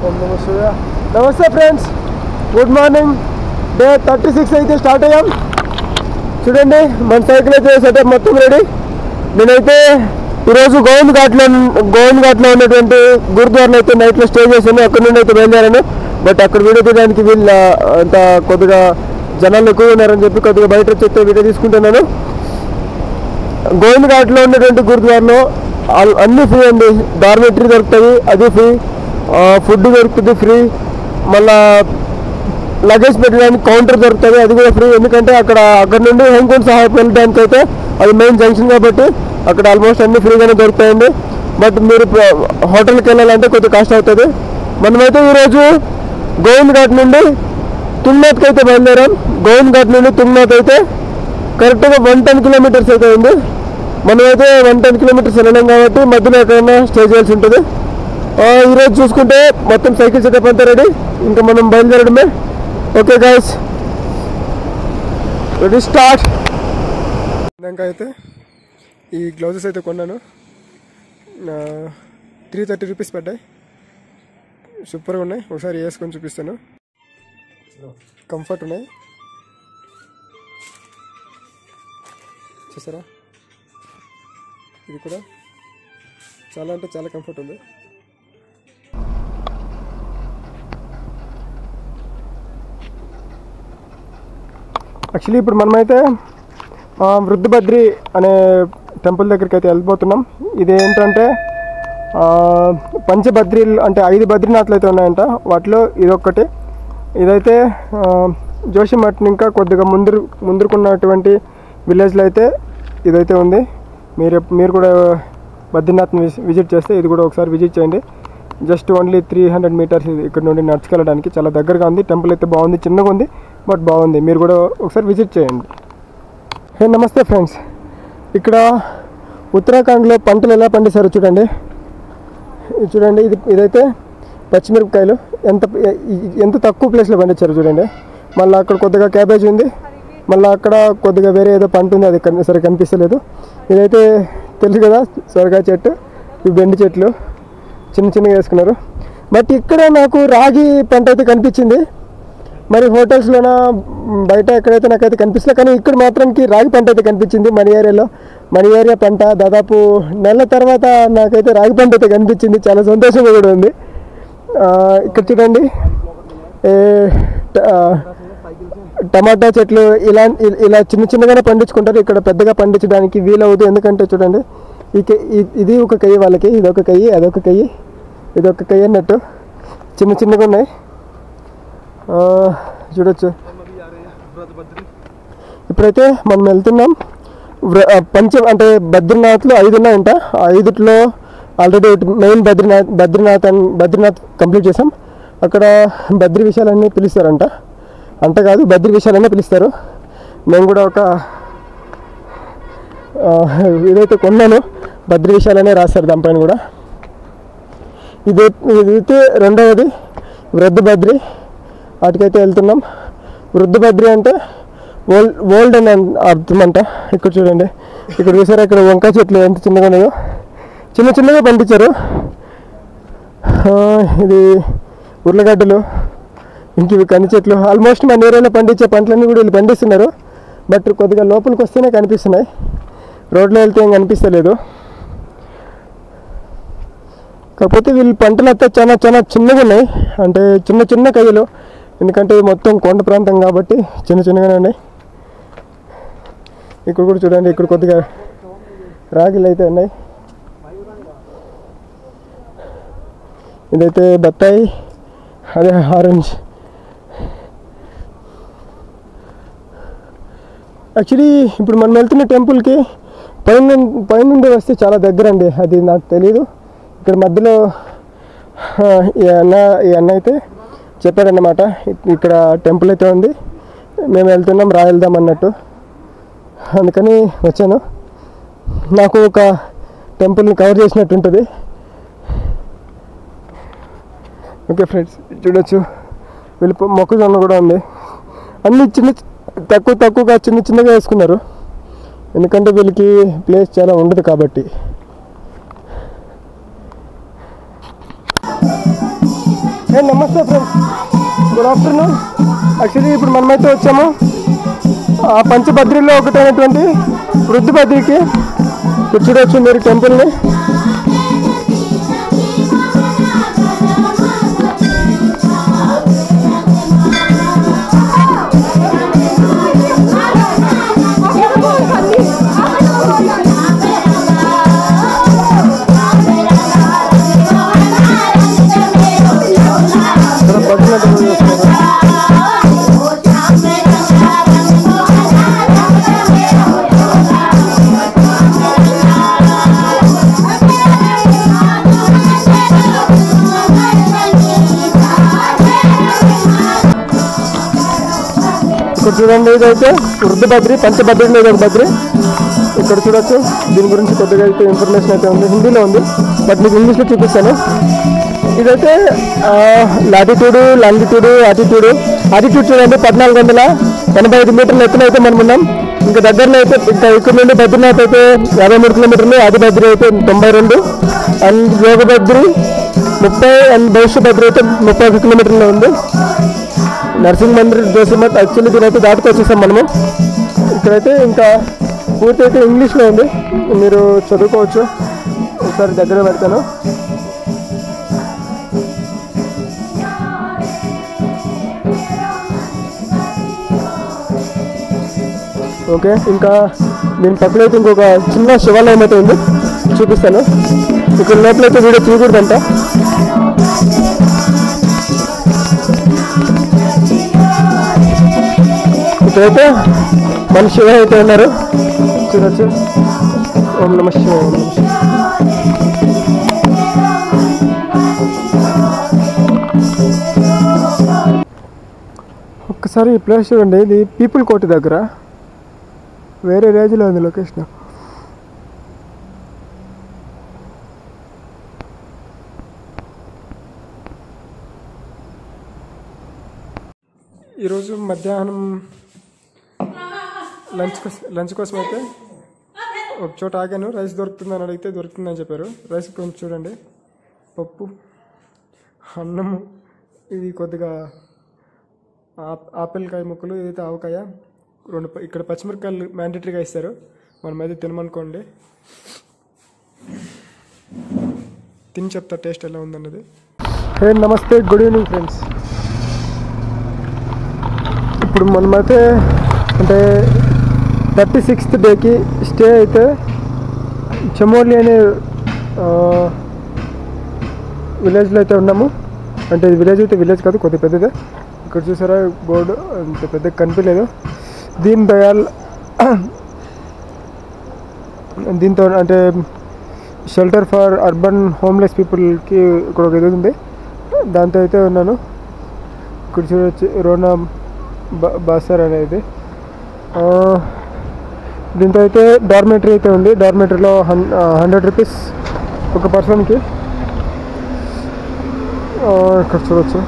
నమస్తే friends, good morning. Day 36 అయితే start అయ్యాం. చూడండి మన సైకిల్ అయితే సెటప్ మొత్తం రెడీ. నేనైతే ఈరోజు గోవింద్ ఘాట్లో ఉన్నటువంటి గురుద్వారాలో అయితే నైట్లో స్టే చేశాను. అక్కడ నుండి అయితే బయలుదేరాను. బట్ అక్కడ వీడియో తీయడానికి వీళ్ళ అంత కొద్దిగా జనాలు ఎక్కువ ఉన్నారని చెప్పి కొద్దిగా బయట వచ్చి వీడియో తీసుకుంటున్నాను. గోవింద్ ఘాట్లో ఉన్నటువంటి గురుద్వారాలో అన్నీ ఫ్రీ అండి. డార్మెటరీ దొరుకుతుంది, అది ఫ్రీ. ఫుడ్ దొరుకుతుంది ఫ్రీ. మళ్ళా లగేజ్ పెట్టడానికి కౌంటర్ దొరుకుతుంది, అది కూడా ఫ్రీ. ఎందుకంటే అక్కడ నుండి హేమకుండ్ సాహిబ్ వెళ్ళడానికి అయితే అది మెయిన్ జంక్షన్ కాబట్టి అక్కడ ఆల్మోస్ట్ అన్నీ ఫ్రీగానే దొరుకుతాయండి. బట్ మీరు హోటల్కి వెళ్ళాలంటే కొద్దిగా కాస్ట్ అవుతుంది. మనమైతే ఈరోజు గోవింద్ ఘాట్ నుండి తుంగ్నాథ్కి అయితే బయలుదేరాం. గోవింద్ ఘాట్ నుండి తుంగ్నాథ్ అయితే కరెక్ట్గా 110 కిలోమీటర్స్ అయితే ఉంది. మనమైతే 110 కిలోమీటర్స్ వెళ్ళలేం కాబట్టి మధ్యలో ఎక్కడైనా స్టే చేయాల్సి ఉంటుంది. ఈరోజు చూసుకుంటే మొత్తం సైకిల్ సెటప్ అంతా రెడీ. ఇంకా మనం బయలుదేరడమే. Okay guys, ready start. ఇంకా అయితే ఈ గ్లౌజెస్ అయితే కొన్నాను. 330 రూపీస్ పడ్డాయి. సూపర్గా ఉన్నాయి. ఒకసారి వేసుకొని చూపిస్తాను. కంఫర్ట్ ఉన్నాయి చూసారా. ఇది కూడా చాలా అంటే చాలా కంఫర్ట్ ఉంది. యాక్చువల్లీ ఇప్పుడు మనమైతే వృద్ధబద్రి అనే టెంపుల్ దగ్గరికి అయితే వెళ్ళిపోతున్నాం. ఇది ఏంటంటే పంచబద్రి అంటే 5 బద్రీనాథ్లు అయితే ఉన్నాయంట. వాటిలో ఇదొక్కటి. ఇదైతే జోషిమఠ్ ఇంకా కొద్దిగా ముందుకున్నటువంటి విలేజ్లో అయితే ఇదైతే ఉంది. మీరు కూడా బద్రీనాథ్ని విజిట్ చేస్తే ఇది కూడా ఒకసారి విజిట్ చేయండి. జస్ట్ ఓన్లీ 300 మీటర్స్ ఇక్కడ నుండి నడుచుకెళ్ళడానికి. చాలా దగ్గరగా ఉంది. టెంపుల్ అయితే బాగుంది, చిన్నగా ఉంది బట్ బాగుంది. మీరు కూడా ఒకసారి విజిట్ చేయండి. హే నమస్తే ఫ్రెండ్స్, ఇక్కడ ఉత్తరాఖండ్లో పంటలు ఎలా పండిస్తారో చూడండి. చూడండి ఇదైతే పచ్చిమిరపకాయలు ఎంత తక్కువ ప్లేస్లో పండించారు చూడండి. మళ్ళీ అక్కడ కొద్దిగా క్యాబేజ్ ఉంది. మళ్ళీ అక్కడ కొద్దిగా వేరే ఏదో పంట ఉంది, అది సరే కనిపిస్తలేదు. ఇదైతే తెలుసు కదా, సొరకాయ చెట్టు, ఇవి బెండి చెట్లు చిన్నగా వేసుకున్నారు. బట్ ఇక్కడ నాకు రాగి పంట అయితే కనిపించింది. మరి హోటల్స్లోనా బయట ఎక్కడైతే నాకైతే కనిపిస్తలే, కానీ ఇక్కడ మాత్రంకి రాగి పంట అయితే కనిపించింది. మన ఏరియా పంట దాదాపు నెల తర్వాత నాకైతే రాగి పంట అయితే కనిపించింది. చాలా సంతోషంగా కూడా ఉంది. ఇక్కడ చూడండి టమాటా చెట్లు ఇలా చిన్నగానే పండించుకుంటారు. ఇక్కడ పెద్దగా పండించడానికి వీలవుతుంది. ఎందుకంటే చూడండి ఇది ఒక కయ్యి వాళ్ళకి, ఇదొక కయ్యి, అదొక కయ్యి, ఇదొక కయ్యి అన్నట్టు చిన్నగా ఉన్నాయి. చూడొచ్చు. ఇప్పుడైతే మనం వెళ్తున్నాం. అంటే బద్రీనాథ్లో 5 ఉన్నాయంట. 5లో ఆల్రెడీ మెయిన్ బద్రీనాథ్ కంప్లీట్ చేసాం. అక్కడ బద్రీ విషయాలన్నీ పిలుస్తారంట. అంట కాదు, బద్రీ విషయాలన్నీ పిలుస్తారు. నేను కూడా ఒక ఇదైతే కొన్నాను. బద్రీ విషయాలనే రాస్తారు దానిపైన కూడా. ఇదైతే రెండవది వృద్ధబద్రి. వాటికైతే వెళ్తున్నాం. వృద్ధబద్రి అంటే ఓల్డ్ అని అర్థం అంట. ఇక్కడ చూడండి, ఇక్కడ చూసారా, ఇక్కడ వంకాయ చెట్లు ఎంత చిన్నగా ఉన్నాయో, చిన్నగా పండించారు. ఇది ఉర్లగడ్డలు, ఇంక ఇవి కంది చెట్లు. ఆల్మోస్ట్ మన ఏరియాలో పండించే పంటలన్నీ కూడా వీళ్ళు పండిస్తున్నారు. బట్ కొద్దిగా లోపలికి వస్తేనే కనిపిస్తున్నాయి, రోడ్లో వెళ్తే ఏం కనిపిస్తలేదు. కాకపోతే వీళ్ళ పంటలు అంతా చాలా చిన్నగా ఉన్నాయి. అంటే చిన్న కయ్యలు, ఎందుకంటే మొత్తం కొండ ప్రాంతం కాబట్టి చిన్నగానే ఉన్నాయి. ఇక్కడ కూడా చూడండి, ఇక్కడ కొద్దిగా రాగిలు అయితే ఉన్నాయి. ఇదైతే బత్తాయి, అదే ఆరెంజ్. యాక్చువల్లీ ఇప్పుడు మనం వెళ్తున్న టెంపుల్కి పైనుండి వస్తే చాలా దగ్గర అండి. అది నాకు తెలీదు. ఇక్కడ మధ్యలో ఈ అన్న అయితే చెప్పారన్నమాట, ఇక్కడ టెంపుల్ అయితే ఉంది, మేము వెళ్దాం అన్నట్టు. అందుకని వచ్చాను. నాకు ఒక టెంపుల్ని కవర్ చేసినట్టు ఉంటుంది. ఓకే ఫ్రెండ్స్, చూడొచ్చు. వీళ్ళు మొక్కజొన్న కూడా ఉంది. అన్నీ తక్కువగా చిన్నగా వేసుకున్నారు. ఎందుకంటే వీళ్ళకి ప్లేస్ చాలా ఉండదు కాబట్టి. నమస్తే ఫ్రెండ్స్, గుడ్ ఆఫ్టర్నూన్. యాక్చువల్లీ ఇప్పుడు మనమైతే వచ్చాము పంచబద్రిలో ఒకటైనటువంటి వృద్ధబద్రికి. ఇప్పుడు చూడవచ్చు మీరు టెంపుల్ని. ఇక్కడ చూడండి, ఇదైతే వృద్ధబద్రి, పంచబద్రిలో ఇది ఒక బద్రి. ఇక్కడ చూడొచ్చు. దీని గురించి కొద్దిగా అయితే ఇన్ఫర్మేషన్ అయితే ఉంది, హిందీలో ఉంది, బట్ మీకు ఇంగ్లీష్లో చూపిస్తాను. ఇదైతే లాటిట్యూడ్, లాంగిట్యూడ్, ఆటిట్యూడ్ చూడండి 1485 మీటర్ల ఎత్తున అయితే మనం ఉన్నాం. ఇంకా దగ్గరలో అయితే ఇక్కడ నుండి బద్రీనాథ్ అయితే 53 కిలోమీటర్లు, ఆదిబద్రి అయితే 92, అండ్ యోగబద్రి 30, అండ్ భవిష్యబద్రి అయితే 31 కిలోమీటర్లో ఉంది. నరసింహ మందిర్, జోషిమఠ్, యాక్చువల్లీ దీనైతే దాటుకు వచ్చేసాం మనము. ఇక్కడైతే ఇంకా పూర్తి అయితే ఇంగ్లీష్లో ఉంది, మీరు చదువుకోవచ్చు. ఒకసారి దగ్గర పెడతాను. ఓకే, ఇంకా దీని పక్కన అయితే ఇంకొక చిన్న శివాలయం అయితే ఉంది, చూపిస్తాను. ఇక్కడ లోపలైతే వీడియో తీయకూడదంట. ఇక్కడైతే మన శివ అయితే ఉన్నారు, చూడొచ్చు. ఓం నమ శివాయ, ఓం నమ శివాయ. ఒక్కసారి ఈ ప్లేస్ చూడండి, ఇది పీపుల్ కోర్ట్ దగ్గర, వేరే రేంజ్లో ఉంది లొకేషన్. ఈరోజు మధ్యాహ్నం లంచ్ కోసం అయితే ఒక చోట ఆగాను. రైస్ దొరుకుతుందని అడిగితే దొరుకుతుందని చెప్పారు. రైస్ కొంచెం చూడండి, పప్పు, అన్నము, ఇది కొద్దిగా ఆపిల్కాయ ముక్కలు, ఇదైతే ఆవకాయ, 2 ఇక్కడ పచ్చిమిరపకాయలు మ్యాండేటరీగా ఇస్తారు. మనం అయితే తినమనుకోండి, తిని చెప్తా టేస్ట్ ఎలా ఉందన్నది. హే నమస్తే, గుడ్ ఈవినింగ్ ఫ్రెండ్స్. ఇప్పుడు మనమైతే అంటే 36th డేకి స్టే అయితే చమోలి అనే విలేజ్లో అయితే ఉన్నాము. అంటే ఇది విలేజ్ అయితే విలేజ్ కాదు, కొద్దిగా పెద్దదే. ఇక్కడ చూసారా బోర్డు, అంత పెద్దగా కనిపించలేదు. దీన్ దయాల్, దీంతో అంటే షెల్టర్ ఫర్ అర్బన్ హోమ్లెస్ పీపుల్కి ఇక్కడ ఒక ఇది ఉంది, దాంతో అయితే ఉన్నాను. ఇక్కడ చూడొచ్చు రోనా బాసర్ అనేది. దీంతో అయితే డార్మెటరీ అయితే ఉంది. డార్మెటరీలో 100 రూపీస్ ఒక పర్సన్కి. ఇక్కడ చూడవచ్చు.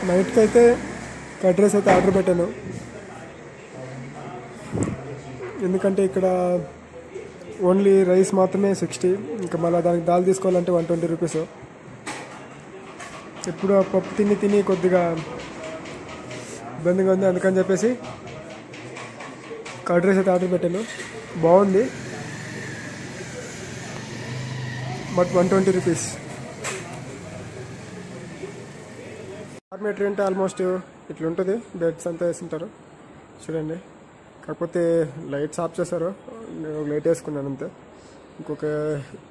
నైట్కి అయితే కర్డ్ రైస్ అయితే ఆర్డర్ పెట్టాను, ఎందుకంటే ఇక్కడ ఓన్లీ రైస్ మాత్రమే 60, ఇంకా మళ్ళీ దానికి దాల్ తీసుకోవాలంటే 120 రూపీస్. ఇప్పుడు ఆ పప్పు తిని కొద్దిగా ఇబ్బందిగా ఉంది, అందుకని చెప్పేసి కర్డ్ రైస్ అయితే ఆర్డర్ పెట్టాను. బాగుంది, బట్ 120 రూపీస్. డార్మెటరీ అంటే ఆల్మోస్ట్ ఇట్లా ఉంటుంది, బెడ్స్ అంతా వేసుంటారు చూడండి. కాకపోతే లైట్స్ ఆఫ్ చేశారు, నేను లైట్ వేసుకున్నాను అంతే. ఇంకొక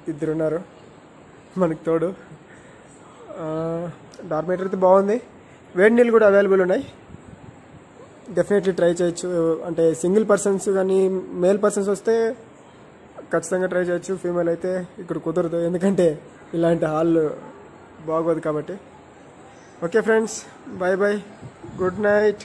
2 ఉన్నారు మనకి తోడు. డార్మెటరీ అయితే బాగుంది, వేడి నీళ్ళు కూడా అవైలబుల్ ఉన్నాయి. డెఫినెట్లీ ట్రై చేయొచ్చు. అంటే సింగిల్ పర్సన్స్ కానీ మేల్ పర్సన్స్ వస్తే ఖచ్చితంగా ట్రై చేయొచ్చు. ఫీమేల్ అయితే ఇక్కడ కుదరదు, ఎందుకంటే ఇలాంటి హాల్ బాగోదు కాబట్టి. Okay friends, bye bye, good night.